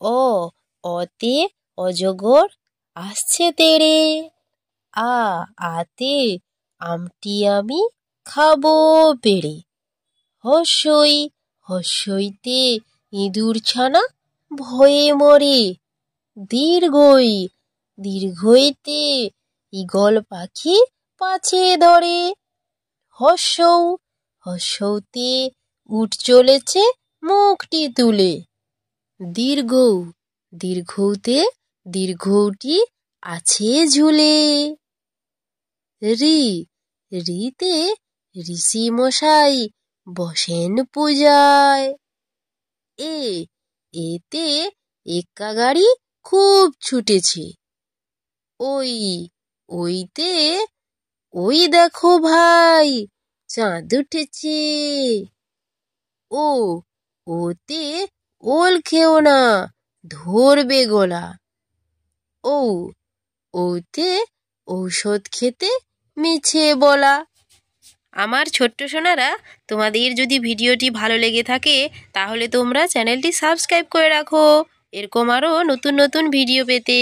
অ অতে অজগর আসছে তেড়ে। আতে আমটি আমি খাবো পেড়ে। হস্যইতে ইঁদুর ছানা ভয়ে মরে। দীর্ঘইতে ঈগল পাখি পাছে ধরে। হর্ষৌতে উট চলেছে মুখটি তুলে। দীর্ঘৌতে দীর্ঘৌটি আছে ঝুলে। রিতে ঋষি মশাই বসেন পূজায়। এতে এক্কা গাড়ি খুব ছুটেছে। ওইতে ওই দেখো ভাই চাঁদ উঠেছে। ওতে ওল খেও না ধরবে গলা। ওতে ঔষধ খেতে মিছে বলা। আমার ছোট্ট সোনারা, তোমাদের যদি ভিডিওটি ভালো লেগে থাকে তাহলে তোমরা চ্যানেলটি সাবস্ক্রাইব করে রাখো এরকম আরও নতুন নতুন ভিডিও পেতে।